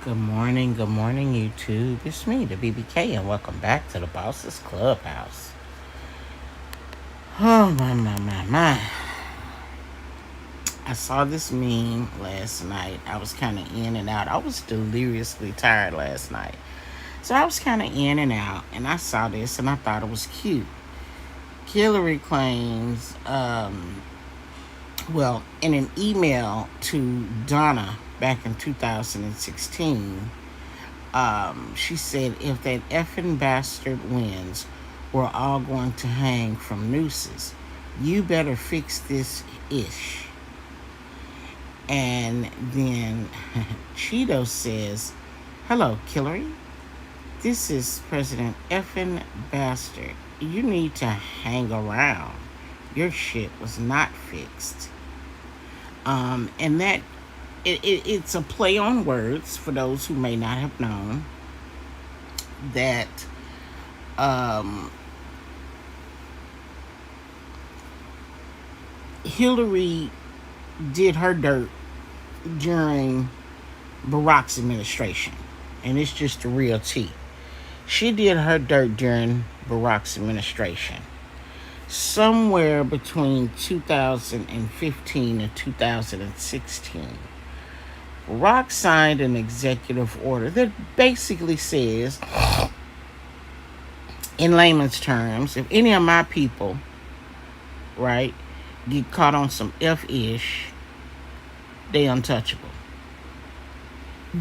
Good morning, YouTube. It's me, the BBK, and welcome back to the Boss's Clubhouse. Oh, my. I saw this meme last night. I was kind of in and out. I was deliriously tired last night. So I was kind of in and out, and I saw this, and I thought it was cute. Hillary claims, in an email to Donna back in 2016, she said, if that effing bastard wins, we're all going to hang from nooses. You better fix this ish. And then Cheeto says, hello, Hillary. This is President effing bastard. You need to hang around. Your shit was not fixed. And that it's a play on words for those who may not have known that Hillary did her dirt during Barack's administration. And it's just the real tea. She did her dirt during Barack's administration. Somewhere between 2015 and 2016, Barack signed an executive order that basically says, in layman's terms, if any of my people, right, get caught on some F-ish, they untouchable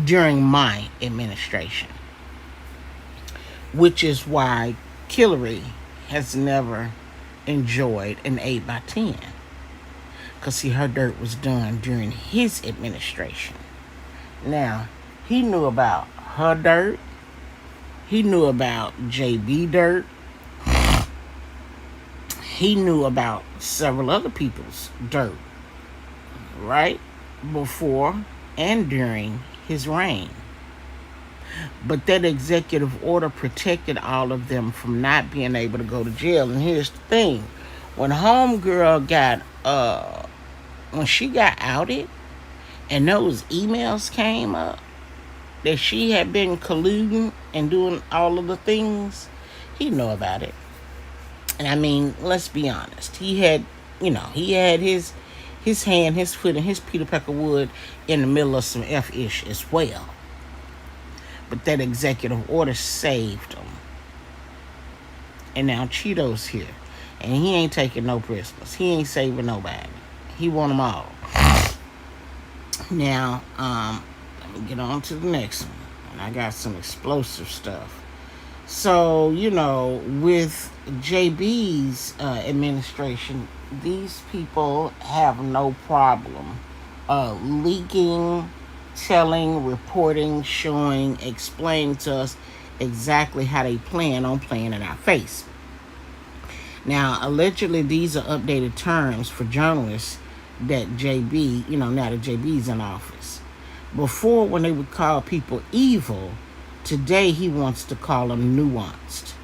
during my administration. Which is why Hillary has never enjoyed an 8x10. Because, see, her dirt was done during his administration. Now, he knew about her dirt. He knew about JB dirt. He knew about several other people's dirt, right? Before and during his reign. But that executive order protected all of them from not being able to go to jail. And here's the thing. When homegirl when she got outed and those emails came up that she had been colluding and doing all of the things, he knew about it. And I mean, let's be honest. He had his hand, his foot, and his Peter Pecker Wood in the middle of some F-ish as well. But that executive order saved him. And now Cheeto's here. And he ain't taking no prisoners. He ain't saving nobody. He want them all. Now, let me get on to the next one. And I got some explosive stuff. So, with JB's administration, these people have no problem leaking, telling, reporting, showing, explaining to us exactly how they plan on playing in our face. Now, allegedly, these are updated terms for journalists that JB, now that JB's in office. Before, when they would call people evil, today he wants to call them nuanced,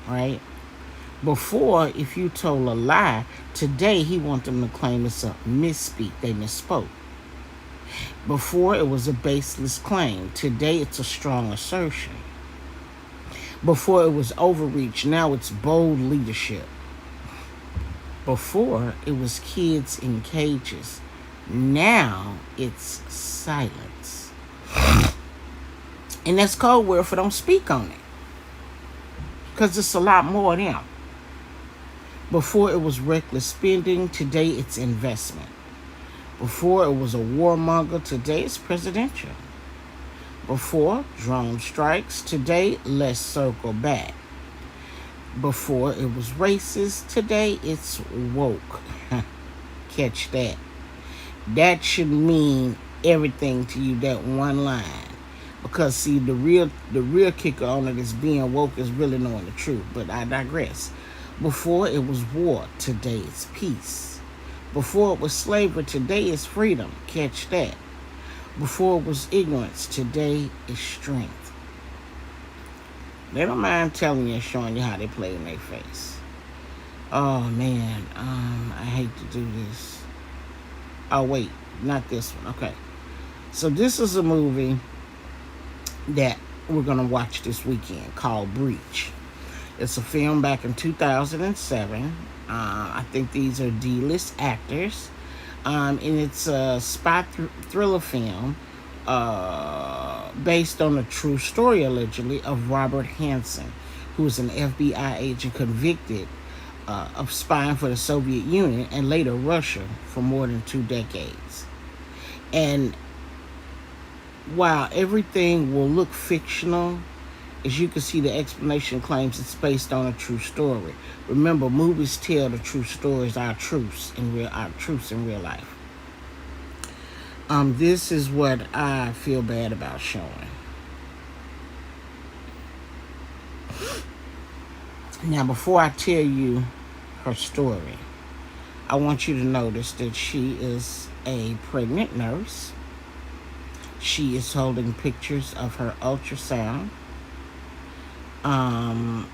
right? Before, if you told a lie, today he wants them to claim it's a misspeak. They misspoke. Before, it was a baseless claim. Today, it's a strong assertion. Before, it was overreach. Now, it's bold leadership. Before, it was kids in cages. Now, it's silence. And that's code word for don't speak on it. Because it's a lot more of them. Before, it was reckless spending. Today, it's investment. Before, it was a warmonger. Today, it's presidential. Before, drone strikes. Today, let's circle back. Before, it was racist. Today, it's woke. Catch that. That should mean everything to you, that one line. Because, see, the real kicker on it is being woke is really knowing the truth. But I digress. Before, it was war. Today, it's peace. Before it was slavery, today is freedom. Catch that. Before it was ignorance, today is strength. They don't mind telling you and showing you how they play in their face. Oh, man. I hate to do this. Oh, wait. Not this one. Okay. So this is a movie that we're going to watch this weekend called Breach. It's a film back in 2007. I think these are D-list actors. And it's a spy thriller film based on a true story, allegedly, of Robert Hansen, who was an FBI agent convicted of spying for the Soviet Union and later Russia for more than 2 decades. And while everything will look fictional, as you can see, the explanation claims it's based on a true story. Remember, movies tell the true stories, our truths in real life. This is what I feel bad about showing. Now, before I tell you her story, I want you to notice that she is a pregnant nurse. She is holding pictures of her ultrasound. And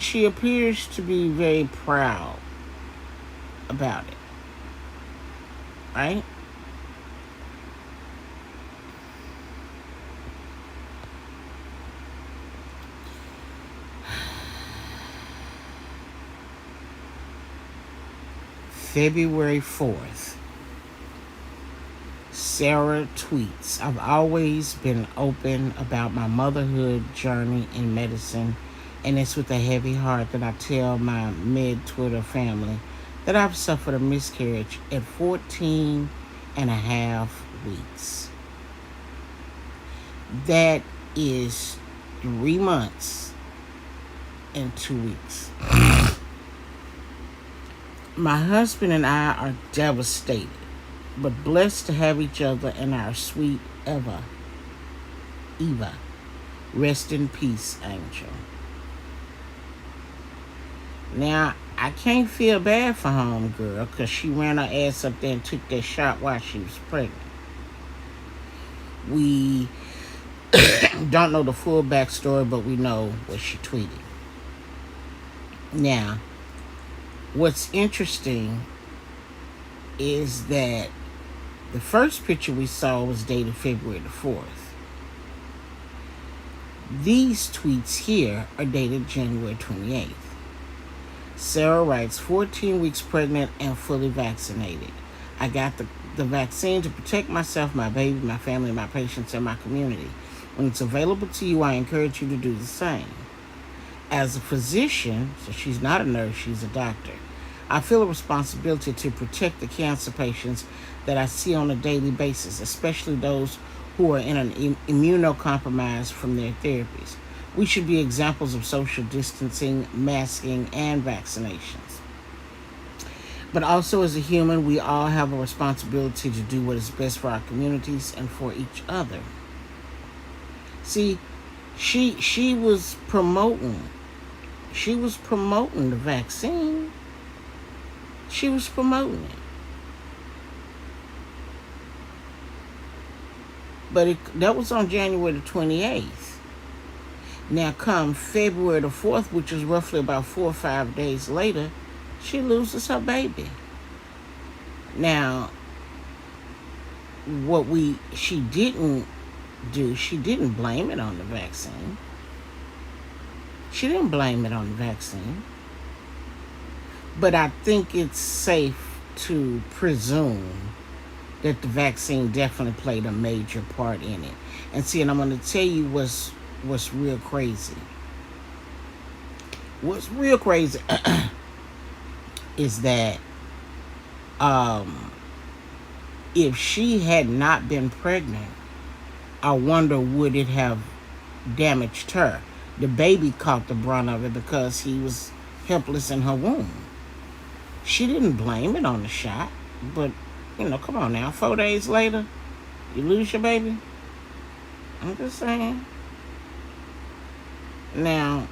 she appears to be very proud about it. Right? February 4th. Sarah tweets, I've always been open about my motherhood journey in medicine, and it's with a heavy heart that I tell my Twitter family that I've suffered a miscarriage at 14 and a half weeks. That is 3 months and 2 weeks. My husband and I are devastated, but blessed to have each other and our sweet Eva. Rest in peace, Angel. Now, I can't feel bad for homegirl because she ran her ass up there and took that shot while she was pregnant. We don't know the full backstory, but we know what she tweeted. Now, what's interesting is that the first picture we saw was dated February the 4th. These tweets here are dated January 28th. Sarah writes, 14 weeks pregnant and fully vaccinated. I got the vaccine to protect myself, my baby, my family, my patients, and my community. When it's available to you, I encourage you to do the same. As a physician, so she's not a nurse, she's a doctor, I feel a responsibility to protect the cancer patients that I see on a daily basis, especially those who are in an immunocompromised from their therapies. We should be examples of social distancing, masking, and vaccinations. But also as a human, we all have a responsibility to do what is best for our communities and for each other. See, she was promoting the vaccine. She was promoting it. But that was on January the 28th. Now come February the 4th, which is roughly about 4 or 5 days later, she loses her baby. Now, she didn't do, she didn't blame it on the vaccine. She didn't blame it on the vaccine. But I think it's safe to presume that the vaccine definitely played a major part in it. And see, and I'm going to tell you what's real crazy. What's real crazy is that if she had not been pregnant, I wonder would it have damaged her. The baby caught the brunt of it because he was helpless in her womb. She didn't blame it on the shot, but, come on now, 4 days later, you lose your baby? I'm just saying. Now,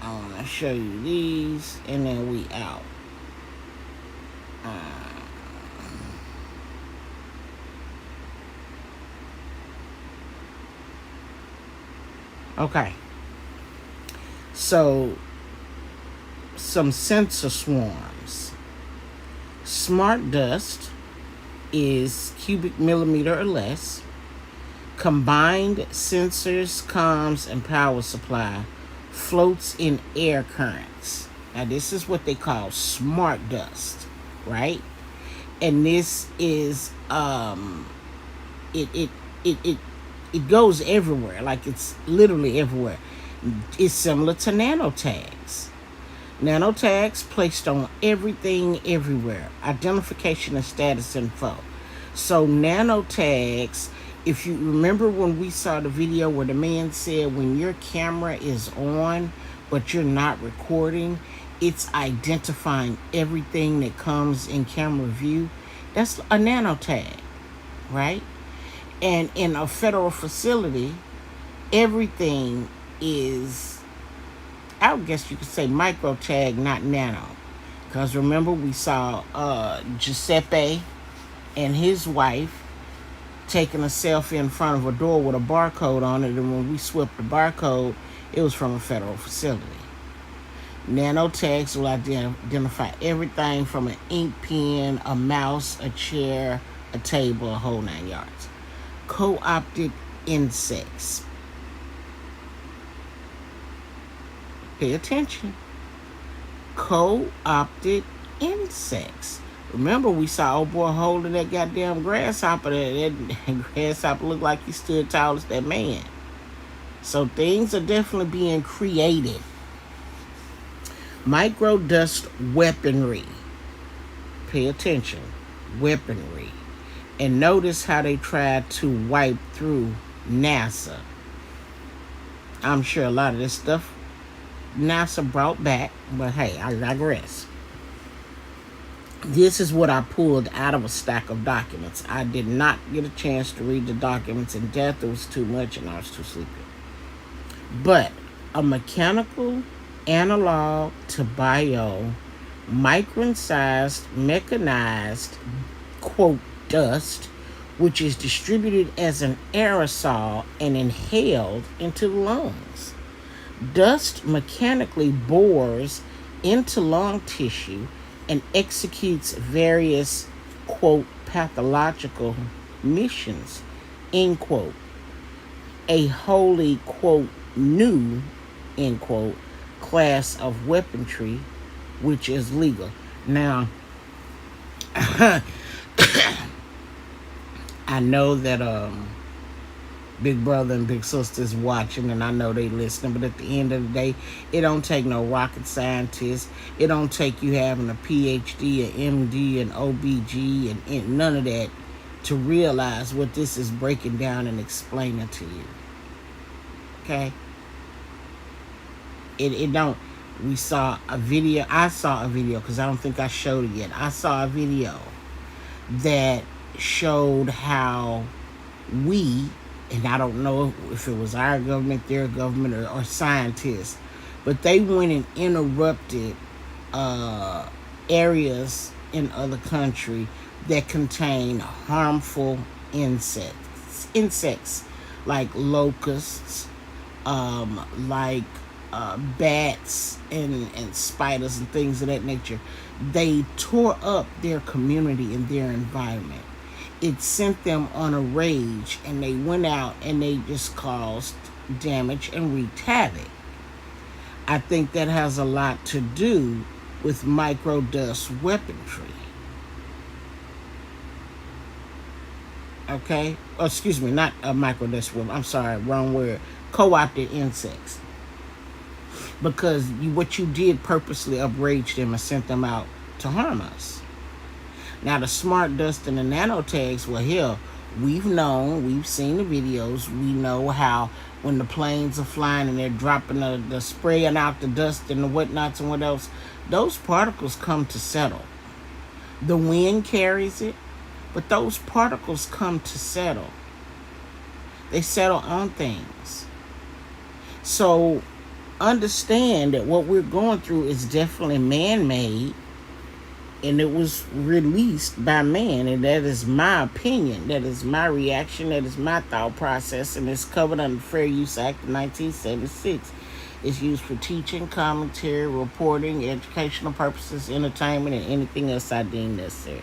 I want to show you these, and then we out. Okay. So, some sensor swarms. Smart dust is cubic millimeter or less. Combined sensors, comms, and power supply floats in air currents. Now this is what they call smart dust, right? And this is it it it it it goes everywhere, like it's literally everywhere. It's similar to nanotags. Nanotags placed on everything, everywhere. Identification and status info. So nanotags, if you remember when we saw the video where the man said when your camera is on but you're not recording, it's identifying everything that comes in camera view. That's a nanotag, right? And in a federal facility, everything is, I would guess you could say micro tag, not nano. Because remember, we saw Giuseppe and his wife taking a selfie in front of a door with a barcode on it, and when we swept the barcode, it was from a federal facility. Nanotags will identify everything from an ink pen, a mouse, a chair, a table, a whole 9 yards. Co-opted insects. Pay attention. Co-opted insects. Remember, we saw old boy holding that goddamn grasshopper. That grasshopper looked like he stood tall as that man. So things are definitely being created. Microdust weaponry. Pay attention. Weaponry. And notice how they tried to wipe through NASA. I'm sure a lot of this stuff NASA brought back, but hey, I digress. This is what I pulled out of a stack of documents. I did not get a chance to read the documents in depth. It was too much and I was too sleepy. But a mechanical analog to bio, micron-sized, mechanized, quote, dust, which is distributed as an aerosol and inhaled into the lungs. Dust mechanically bores into lung tissue and executes various, quote, pathological missions, end quote. A wholly, quote, new, end quote, class of weaponry, which is legal. Now, I know that Big Brother and Big Sister's watching, and I know they listening, but at the end of the day, it don't take no rocket scientist. It don't take you having a PhD, an MD, an OBG, and none of that to realize what this is breaking down and explaining to you. Okay? It don't. We saw a video. I saw a video, because I don't think I showed it yet. I saw a video that showed how we, and I don't know if it was our government, their government, or scientists, but they went and interrupted areas in other country that contain harmful insects like locusts, like bats and spiders and things of that nature. They tore up their community and their environment. It sent them on a rage, and they went out and they just caused damage and wreaked havoc. I think that has a lot to do with microdust weaponry. Okay? Oh, excuse me, not a microdust weapon. I'm sorry, wrong word. Co-opted insects. Because what you did purposely upraged them and sent them out to harm us. Now, the smart dust and the nanotags, well, hell, we've seen the videos. We know how when the planes are flying and they're dropping the spraying out the dust and the whatnots and what else, those particles come to settle. The wind carries it, but those particles come to settle. They settle on things. So understand that what we're going through is definitely man-made, and it was released by man, and that is my opinion, that is my reaction, that is my thought process, and it's covered under the Fair Use Act of 1976. It's used for teaching, commentary, reporting, educational purposes, entertainment, and anything else I deem necessary.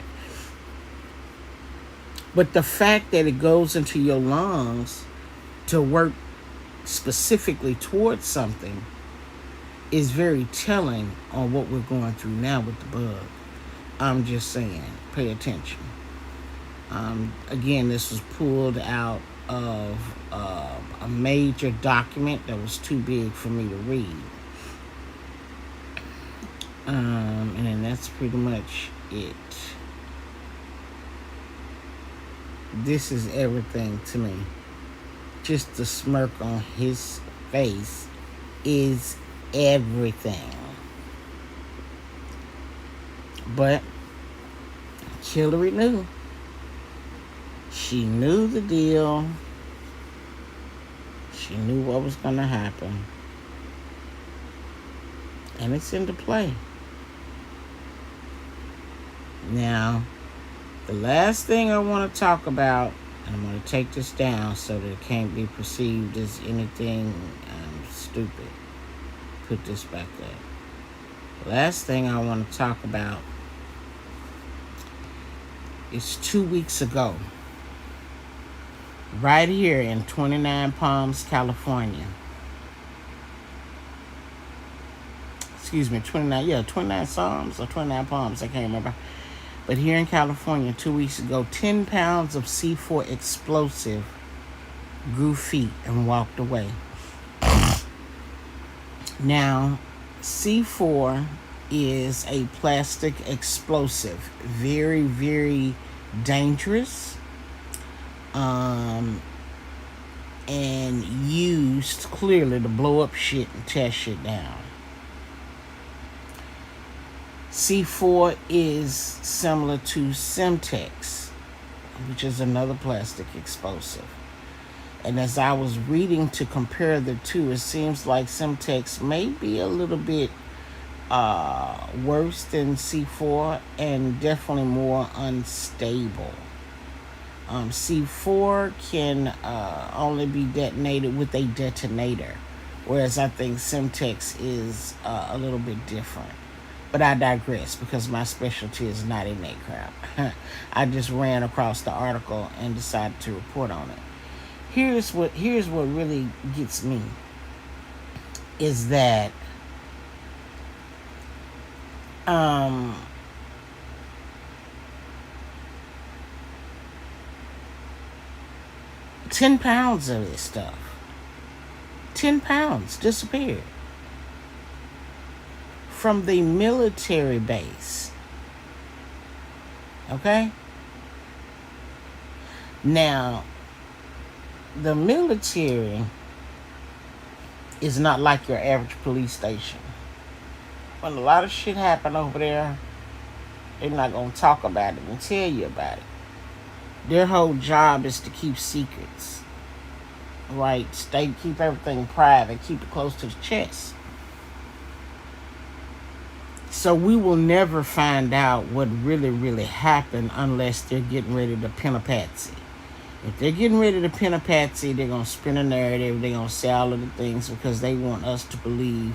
But the fact that it goes into your lungs to work specifically towards something is very telling on what we're going through now with the bug. I'm just saying, pay attention. Again, this was pulled out of a major document that was too big for me to read. And then that's pretty much it. This is everything to me. Just the smirk on his face is everything. But Hillary knew. She knew the deal. She knew what was going to happen. And it's into play. Now, the last thing I want to talk about, and I'm going to take this down so that it can't be perceived as anything stupid. Put this back up. The last thing I want to talk about is 2 weeks ago. Right here in 29 Palms, California. Excuse me, 29 Palms or 29 Palms, I can't remember. But here in California, 2 weeks ago, 10 pounds of C4 explosive grew feet and walked away. Now, C4 is a plastic explosive. Very, very dangerous. And used clearly to blow up shit and tear shit down. C4 is similar to Semtex, which is another plastic explosive. And as I was reading to compare the two, it seems like Semtex may be a little bit worse than C4 and definitely more unstable. C4 can only be detonated with a detonator, whereas I think Semtex is a little bit different. But I digress because my specialty is not in that crap. I just ran across the article and decided to report on it. Here's what really gets me is that 10 pounds of this stuff. 10 pounds disappeared from the military base. Okay? Now, the military is not like your average police station. When a lot of shit happen over there, they're not going to talk about it and tell you about it. Their whole job is to keep secrets. Right? Keep everything private. Keep it close to the chest. So we will never find out what really, really happened unless they're getting ready to pin a patsy. If they're getting ready to pin a patsy, they're going to spin a narrative. They're going to say all of the things because they want us to believe,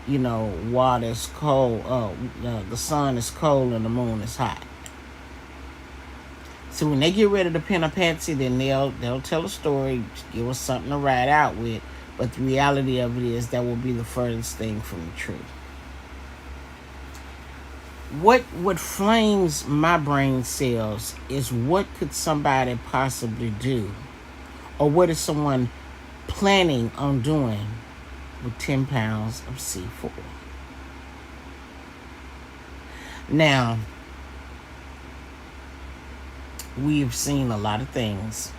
water's cold. The sun is cold and the moon is hot. So when they get ready to pin a patsy, then they'll tell a story, give us something to ride out with. But the reality of it is that will be the furthest thing from the truth. What flames my brain cells is what could somebody possibly do, or what is someone planning on doing with 10 pounds of C4. Now, we've seen a lot of things.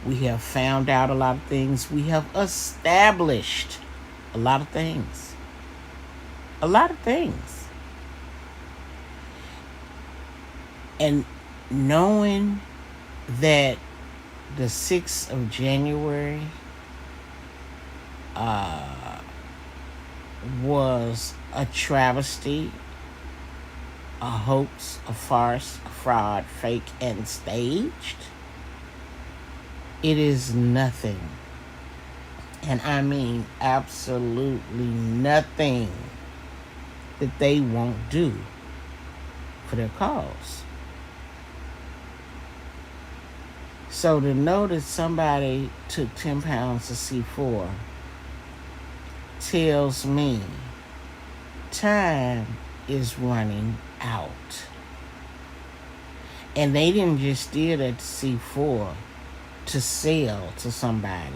We have found out a lot of things. We have established a lot of things. A lot of things. And knowing that the 6th of January was a travesty, a hoax, a farce, a fraud, fake, and staged, it is nothing. And I mean absolutely nothing that they won't do for their cause. So to know that somebody took 10 pounds of C4 tells me time is running out. And they didn't just steal that C4 to sell to somebody.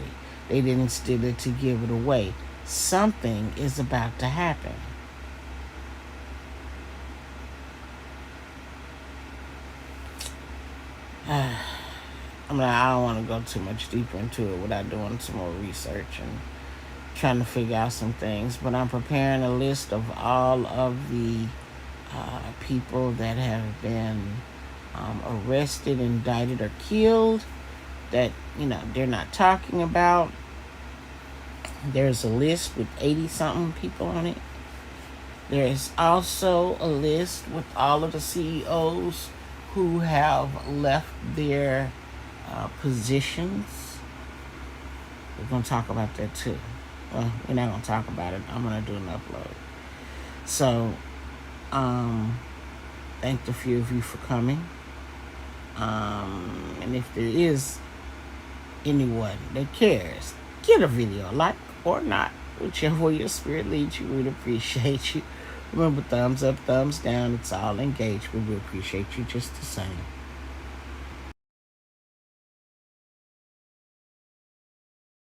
They didn't steal it to give it away. Something is about to happen. I don't want to go too much deeper into it without doing some more research and trying to figure out some things. But I'm preparing a list of all of the people that have been arrested, indicted, or killed that, they're not talking about. There's a list with 80-something people on it. There's also a list with all of the CEOs who have left their positions. We're going to talk about that too. Well, we're not going to talk about it. I'm going to do an upload. So, thank the few of you for coming. And if there is anyone that cares, get a video, like or not, whichever way your spirit leads you. We'd appreciate you. Remember, thumbs up, thumbs down. It's all engagement. We appreciate you just the same.